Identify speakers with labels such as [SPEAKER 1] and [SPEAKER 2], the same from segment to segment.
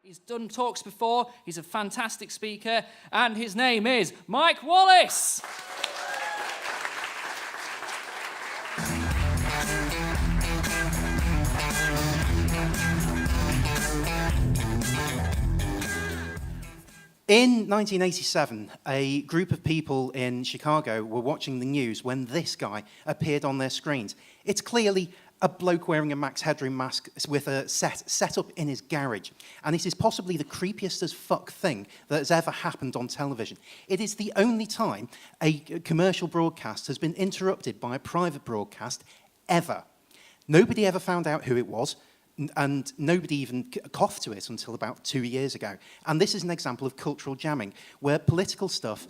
[SPEAKER 1] He's done talks before, he's a fantastic speaker, and his name is Mike Wallis.
[SPEAKER 2] In 1987, a group of people in Chicago were watching the news when this guy appeared on their screens. It's clearly a bloke wearing a Max Headroom mask with a set up in his garage. And it is possibly the creepiest as fuck thing that has ever happened on television. It is the only time a commercial broadcast has been interrupted by a private broadcast ever. Nobody ever found out who it was, and nobody even coughed to it until about 2 years ago. And this is an example of cultural jamming, where cultural stuff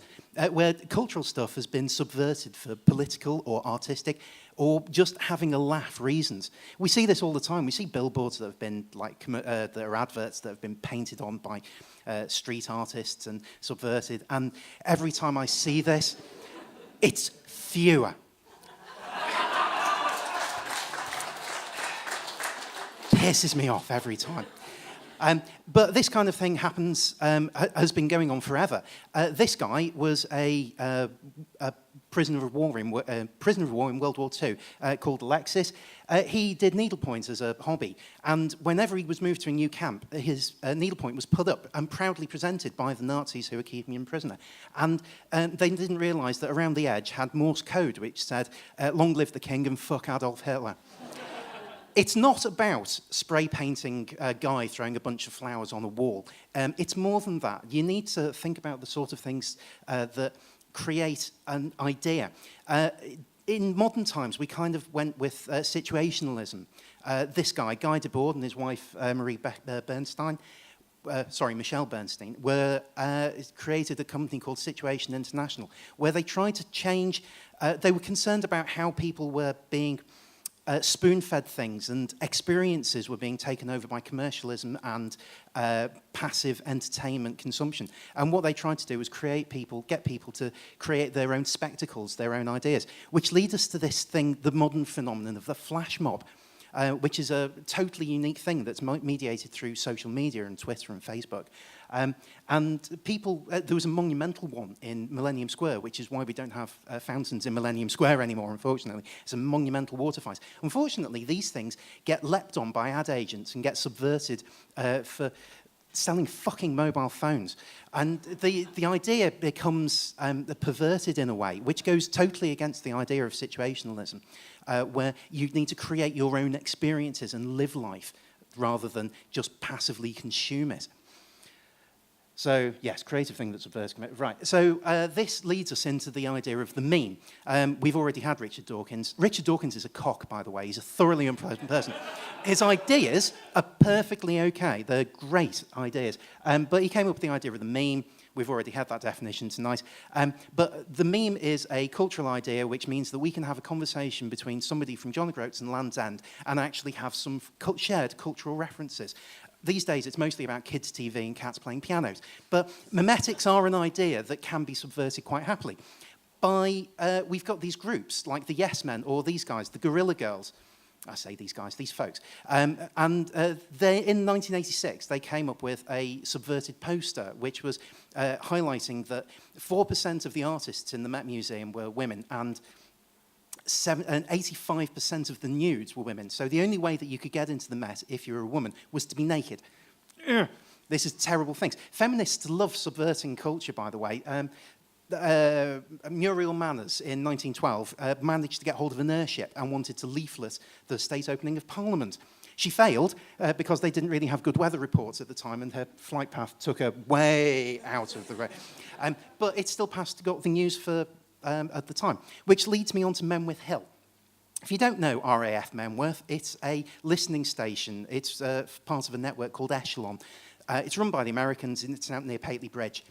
[SPEAKER 2] has been subverted for political or artistic or just having a laugh reasons. We see this all the time. We see billboards that have been that are adverts that have been painted on by street artists and subverted. And every time I see this, it's fewer. Pisses me off every time. But this kind of thing has been going on forever. This guy was a prisoner of war in World War II called Alexis. He did needlepoint as a hobby, and whenever he was moved to a new camp, his needlepoint was put up and proudly presented by the Nazis who were keeping him prisoner. And they didn't realise that around the edge had Morse code, which said, "Long live the king and fuck Adolf Hitler." It's not about spray painting a guy throwing a bunch of flowers on a wall. It's more than that. You need to think about the sort of things that create an idea. In modern times, we kind of went with situationalism. This guy, Guy Debord, and his wife, Michelle Bernstein, created a company called Situation International, where they tried to change, they were concerned about how people were being spoon-fed things, and experiences were being taken over by commercialism and passive entertainment consumption. And what they tried to do was get people to create their own spectacles, their own ideas, which leads us to this thing, the modern phenomenon of the flash mob, which is a totally unique thing that's mediated through social media and Twitter and Facebook. And people, there was a monumental one in Millennium Square, which is why we don't have fountains in Millennium Square anymore, unfortunately. It's a monumental water fight. Unfortunately, these things get leapt on by ad agents and get subverted for selling fucking mobile phones. And the idea becomes perverted in a way, which goes totally against the idea of situationalism, where you need to create your own experiences and live life rather than just passively consume it. So, yes, creative thing that's subverts. Right, so this leads us into the idea of the meme. We've already had Richard Dawkins. Richard Dawkins is a cock, by the way. He's a thoroughly unpleasant person. His ideas are perfectly okay. They're great ideas. But he came up with the idea of the meme. We've already had that definition tonight. But the meme is a cultural idea, which means that we can have a conversation between somebody from John O'Groats and Land's End and actually have some shared cultural references. These days, it's mostly about kids' TV and cats playing pianos. But memetics are an idea that can be subverted quite happily. We've got these groups, like the Yes Men, or these guys, the Gorilla Girls. I say these guys, these folks. In 1986, they came up with a subverted poster, which was highlighting that 4% of the artists in the Met Museum were women, and 85% of the nudes were women. So the only way that you could get into the Met if you were a woman was to be naked. This is terrible things. Feminists love subverting culture, by the way. Muriel Manners in 1912 managed to get hold of an airship and wanted to leaflet the state opening of Parliament. She failed because they didn't really have good weather reports at the time, and her flight path took her way out of the road. But it still got the news for at the time, which leads me on to Menwith Hill. If you don't know RAF Menwith, it's a listening station. It's part of a network called Echelon. It's run by the Americans, and it's out near Pateley Bridge.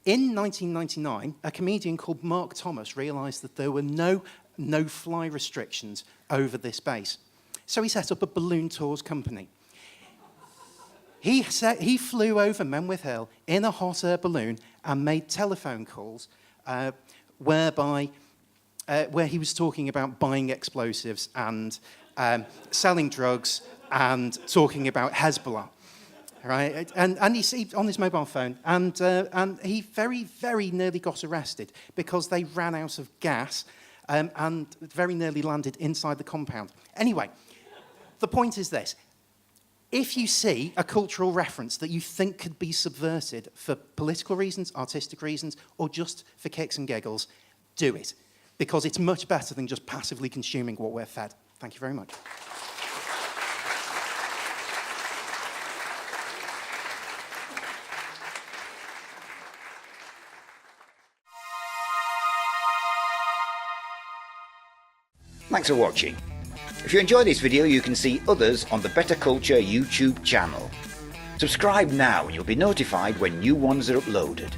[SPEAKER 2] In 1999, a comedian called Mark Thomas realised that there were no-fly restrictions over this base. So he set up a balloon tours company. He flew over Menwith Hill in a hot air balloon and made telephone calls where he was talking about buying explosives and selling drugs and talking about Hezbollah. right? And he's on his mobile phone, and he very, very nearly got arrested because they ran out of gas and very nearly landed inside the compound. Anyway, the point is this. If you see a cultural reference that you think could be subverted for political reasons, artistic reasons, or just for kicks and giggles, do it. Because it's much better than just passively consuming what we're fed. Thank you very much.
[SPEAKER 3] Thanks for watching. If you enjoyed this video, you can see others on the Bettakultcha YouTube channel. Subscribe now and you'll be notified when new ones are uploaded.